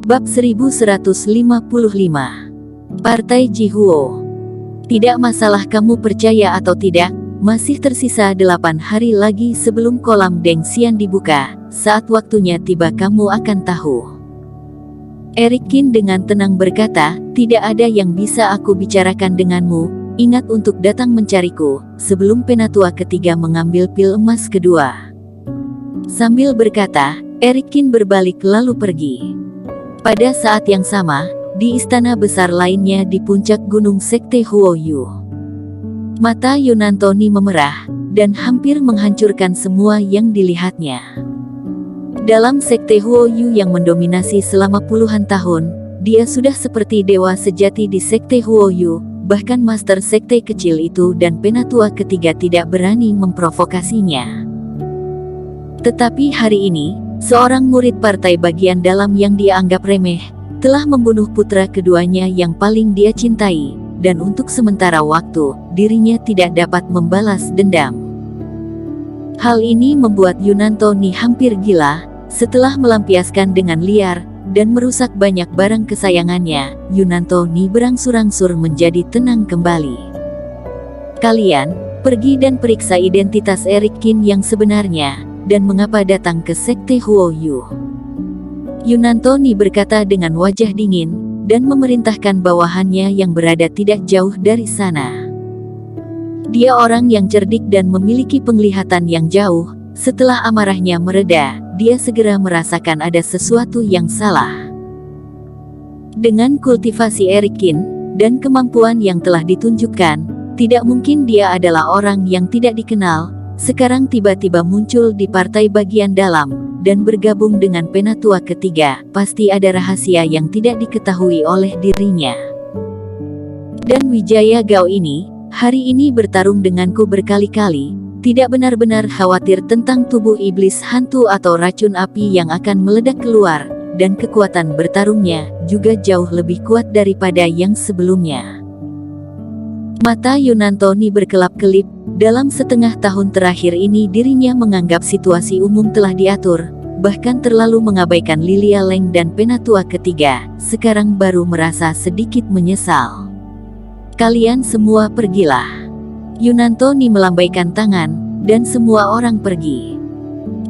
Bab 1155. Partai Jihuo. Tidak masalah kamu percaya atau tidak, masih tersisa 8 hari lagi sebelum kolam Deng Xian dibuka. Saat waktunya tiba kamu akan tahu. Eric Qin dengan tenang berkata, tidak ada yang bisa aku bicarakan denganmu. Ingat untuk datang mencariku, sebelum penatua ketiga mengambil pil emas kedua. Sambil berkata, Eric Qin berbalik lalu pergi. Pada saat yang sama, di istana besar lainnya di puncak gunung Sekte Huoyu. Mata Yunantoni memerah, dan hampir menghancurkan semua yang dilihatnya. Dalam Sekte Huoyu yang mendominasi selama puluhan tahun, dia sudah seperti dewa sejati di Sekte Huoyu, bahkan master sekte kecil itu dan penatua ketiga tidak berani memprovokasinya. Tetapi hari ini, seorang murid partai bagian dalam yang dia anggap remeh, telah membunuh putra keduanya yang paling dia cintai, dan untuk sementara waktu, dirinya tidak dapat membalas dendam. Hal ini membuat Yunantoni hampir gila. Setelah melampiaskan dengan liar, dan merusak banyak barang kesayangannya, Yunantoni berangsur-angsur menjadi tenang kembali. Kalian, pergi dan periksa identitas Eric Qin yang sebenarnya, dan mengapa datang ke Sekte Huoyu. Yunantoni berkata dengan wajah dingin, dan memerintahkan bawahannya yang berada tidak jauh dari sana. Dia orang yang cerdik dan memiliki penglihatan yang jauh. Setelah amarahnya mereda, dia segera merasakan ada sesuatu yang salah. Dengan kultivasi Eric Qin, dan kemampuan yang telah ditunjukkan, tidak mungkin dia adalah orang yang tidak dikenal. Sekarang tiba-tiba muncul di partai bagian dalam, dan bergabung dengan penatua ketiga, pasti ada rahasia yang tidak diketahui oleh dirinya. Dan Wijaya Gao ini, hari ini bertarung denganku berkali-kali, tidak benar-benar khawatir tentang tubuh iblis hantu atau racun api yang akan meledak keluar, dan kekuatan bertarungnya juga jauh lebih kuat daripada yang sebelumnya. Mata Yunantoni berkelap-kelip. Dalam setengah tahun terakhir ini dirinya menganggap situasi umum telah diatur, bahkan terlalu mengabaikan Lilia Leng dan penatua ketiga, sekarang baru merasa sedikit menyesal. Kalian semua pergilah. Yunantoni melambaikan tangan, dan semua orang pergi.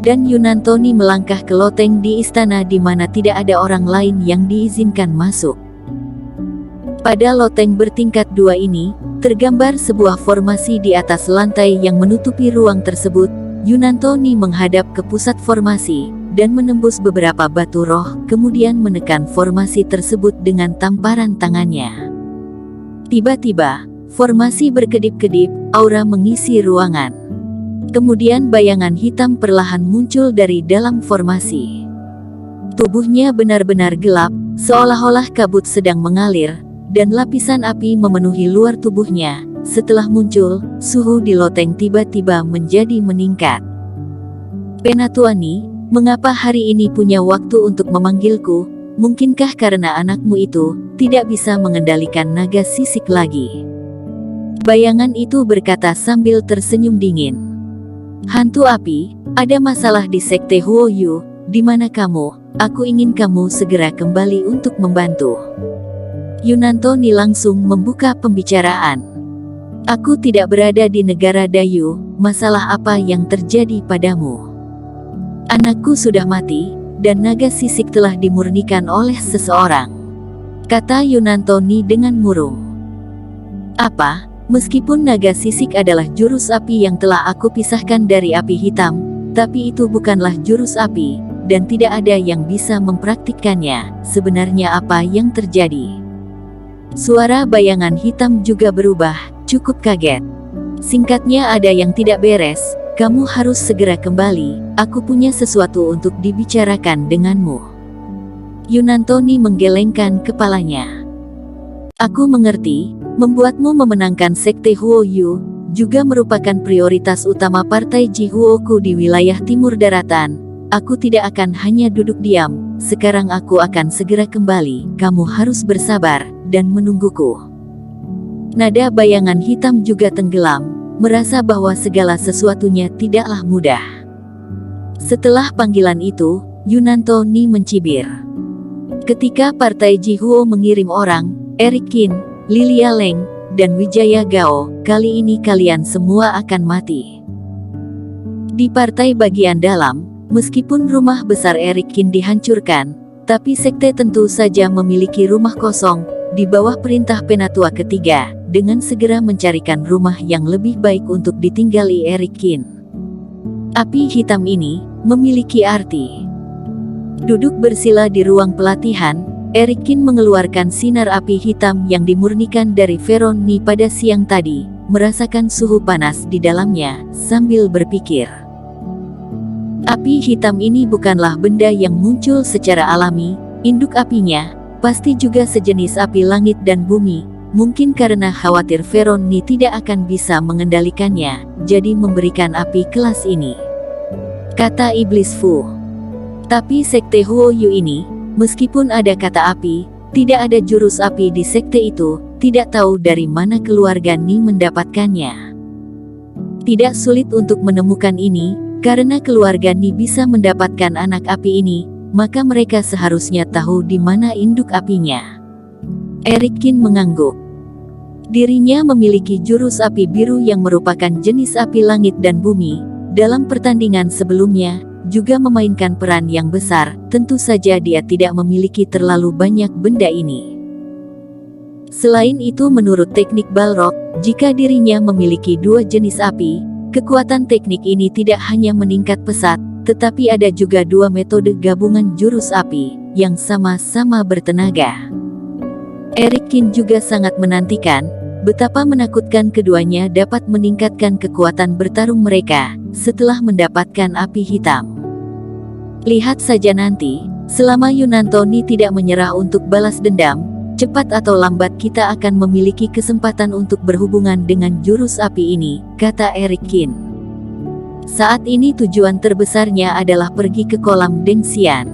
Dan Yunantoni melangkah ke loteng di istana di mana tidak ada orang lain yang diizinkan masuk. Pada loteng bertingkat 2 ini, tergambar sebuah formasi di atas lantai yang menutupi ruang tersebut. Yunantoni menghadap ke pusat formasi, dan menembus beberapa batu roh, kemudian menekan formasi tersebut dengan tamparan tangannya. Tiba-tiba, formasi berkedip-kedip, aura mengisi ruangan. Kemudian bayangan hitam perlahan muncul dari dalam formasi. Tubuhnya benar-benar gelap, seolah-olah kabut sedang mengalir, dan lapisan api memenuhi luar tubuhnya. Setelah muncul, suhu di loteng tiba-tiba menjadi meningkat. Penatuani, mengapa hari ini punya waktu untuk memanggilku? Mungkinkah karena anakmu itu tidak bisa mengendalikan naga sisik lagi? Bayangan itu berkata sambil tersenyum dingin. Hantu api, ada masalah di Sekte Huoyu. Di mana kamu? Aku ingin kamu segera kembali untuk membantu. Yunantoni langsung membuka pembicaraan. Aku tidak berada di negara Dayu, masalah apa yang terjadi padamu? Anakku sudah mati, dan naga sisik telah dimurnikan oleh seseorang, kata Yunantoni dengan murung. Apa? Meskipun naga sisik adalah jurus api yang telah aku pisahkan dari api hitam, tapi itu bukanlah jurus api, dan tidak ada yang bisa mempraktikkannya. Sebenarnya apa yang terjadi? Suara bayangan hitam juga berubah, cukup kaget. Singkatnya ada yang tidak beres, kamu harus segera kembali, aku punya sesuatu untuk dibicarakan denganmu. Yunantoni menggelengkan kepalanya. Aku mengerti, membuatmu memenangkan Sekte Huoyu, juga merupakan prioritas utama partai Jihuoku di wilayah timur daratan. Aku tidak akan hanya duduk diam, sekarang aku akan segera kembali, kamu harus bersabar, dan menungguku. Nada bayangan hitam juga tenggelam, merasa bahwa segala sesuatunya tidaklah mudah. Setelah panggilan itu, Yunantoni mencibir. Ketika Partai Jihuo mengirim orang, Eric Qin, Lilia Leng, dan Wijaya Gao, kali ini kalian semua akan mati. Di partai bagian dalam, meskipun rumah besar Eric Qin dihancurkan, tapi sekte tentu saja memiliki rumah kosong, di bawah perintah Penatua ketiga, dengan segera mencarikan rumah yang lebih baik untuk ditinggali Eric Qin. Api hitam ini memiliki arti. Duduk bersila di ruang pelatihan, Eric Qin mengeluarkan sinar api hitam yang dimurnikan dari Veron Ni pada siang tadi, merasakan suhu panas di dalamnya, sambil berpikir. Api hitam ini bukanlah benda yang muncul secara alami, induk apinya pasti juga sejenis api langit dan bumi, mungkin karena khawatir Veron Ni tidak akan bisa mengendalikannya, jadi memberikan api kelas ini. Kata Iblis Fu. Tapi sekte Huoyu ini, meskipun ada kata api, tidak ada jurus api di sekte itu, tidak tahu dari mana keluarga Ni mendapatkannya. Tidak sulit untuk menemukan ini, karena keluarga Ni bisa mendapatkan anak api ini, maka mereka seharusnya tahu di mana induk apinya. Eric Qin mengangguk. Dirinya memiliki jurus api biru yang merupakan jenis api langit dan bumi. Dalam pertandingan sebelumnya, juga memainkan peran yang besar. Tentu saja dia tidak memiliki terlalu banyak benda ini. Selain itu, menurut teknik Balrog, jika dirinya memiliki dua jenis api, kekuatan teknik ini tidak hanya meningkat pesat, tetapi ada juga dua metode gabungan jurus api, yang sama-sama bertenaga. Eric Qin juga sangat menantikan, betapa menakutkan keduanya dapat meningkatkan kekuatan bertarung mereka, setelah mendapatkan api hitam. Lihat saja nanti, selama Yunanto Ni tidak menyerah untuk balas dendam, cepat atau lambat kita akan memiliki kesempatan untuk berhubungan dengan jurus api ini, kata Eric Qin. Saat ini tujuan terbesarnya adalah pergi ke kolam Dengxian.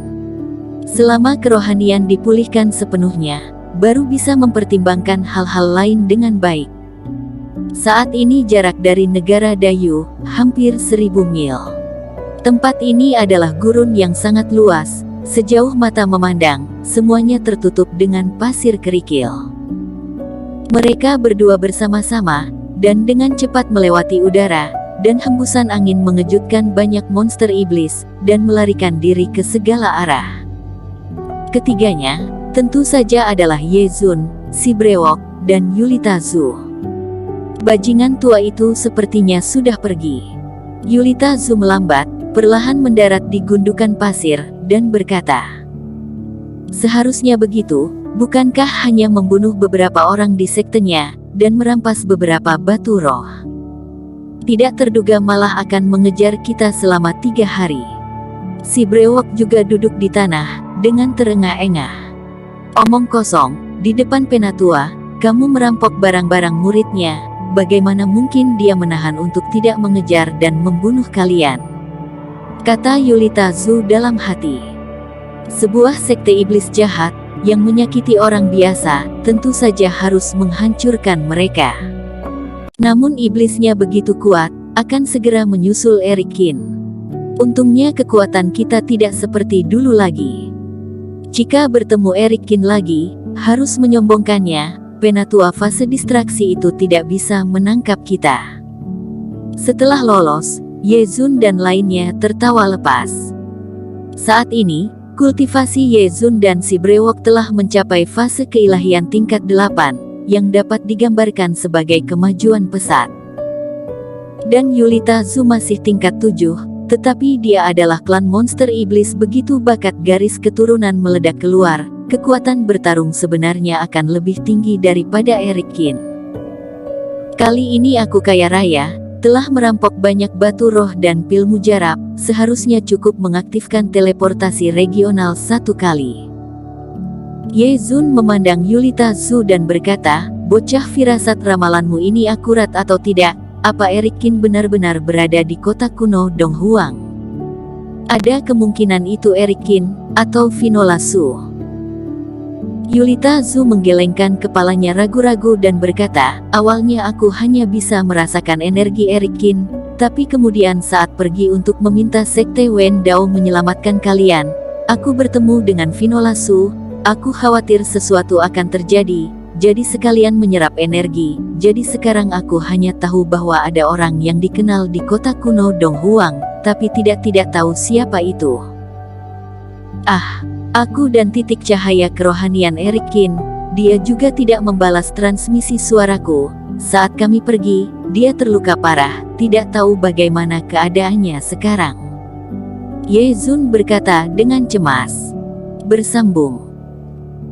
Selama kerohanian dipulihkan sepenuhnya, baru bisa mempertimbangkan hal-hal lain dengan baik. Saat ini jarak dari negara Dayu, hampir 1000 mil. Tempat ini adalah gurun yang sangat luas, sejauh mata memandang, semuanya tertutup dengan pasir kerikil. Mereka berdua bersama-sama, dan dengan cepat melewati udara, dan hembusan angin mengejutkan banyak monster iblis, dan melarikan diri ke segala arah. Ketiganya, tentu saja adalah Ye Zun, si brewok, dan Yulita Zhu. Bajingan tua itu sepertinya sudah pergi. Yulita Zhu melambat, perlahan mendarat di gundukan pasir, dan berkata, "Seharusnya begitu, bukankah hanya membunuh beberapa orang di sektenya, dan merampas beberapa batu roh? Tidak terduga malah akan mengejar kita selama 3 hari. Si brewok juga duduk di tanah, dengan terengah-engah. Omong kosong, di depan Penatua, kamu merampok barang-barang muridnya, bagaimana mungkin dia menahan untuk tidak mengejar dan membunuh kalian?" Kata Yulita Zhu dalam hati. Sebuah sekte iblis jahat, yang menyakiti orang biasa, tentu saja harus menghancurkan mereka. Namun iblisnya begitu kuat, akan segera menyusul Eric Qin. Untungnya kekuatan kita tidak seperti dulu lagi. Jika bertemu Eric Qin lagi, harus menyombongkannya, Penatua fase distraksi itu tidak bisa menangkap kita. Setelah lolos, Ye Zun dan lainnya tertawa lepas. Saat ini, kultivasi Ye Zun dan si brewok telah mencapai fase keilahian tingkat 8, yang dapat digambarkan sebagai kemajuan pesat. Dan Yulita Zhu masih tingkat 7, tetapi dia adalah klan monster iblis begitu bakat garis keturunan meledak keluar, kekuatan bertarung sebenarnya akan lebih tinggi daripada Eric Qin. Kali ini aku kaya raya, telah merampok banyak batu roh dan pil mujarab, seharusnya cukup mengaktifkan teleportasi regional 1 kali. Ye Zun memandang Yulita Zhu dan berkata, "Bocah, firasat ramalanmu ini akurat atau tidak? Apa Eric Qin benar-benar berada di kota kuno Donghuang? Ada kemungkinan itu Eric Qin, atau Vinola Su." Yulita Zhu menggelengkan kepalanya ragu-ragu dan berkata, "Awalnya aku hanya bisa merasakan energi Eric Qin, tapi kemudian saat pergi untuk meminta sekte Wen Dao menyelamatkan kalian, aku bertemu dengan Vinola Su, Aku khawatir sesuatu akan terjadi, jadi sekalian menyerap energi. Jadi sekarang aku hanya tahu bahwa ada orang yang dikenal di kota kuno Donghuang, tapi tidak tahu siapa itu. Ah, aku dan titik cahaya kerohanian Eric Kin. Dia juga tidak membalas transmisi suaraku. Saat kami pergi, dia terluka parah, tidak tahu bagaimana keadaannya sekarang. Ye Zun berkata dengan cemas. Bersambung.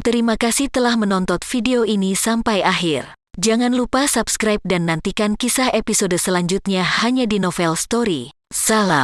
Terima kasih telah menonton video ini sampai akhir. Jangan lupa subscribe dan nantikan kisah episode selanjutnya hanya di Novel Story. Salam.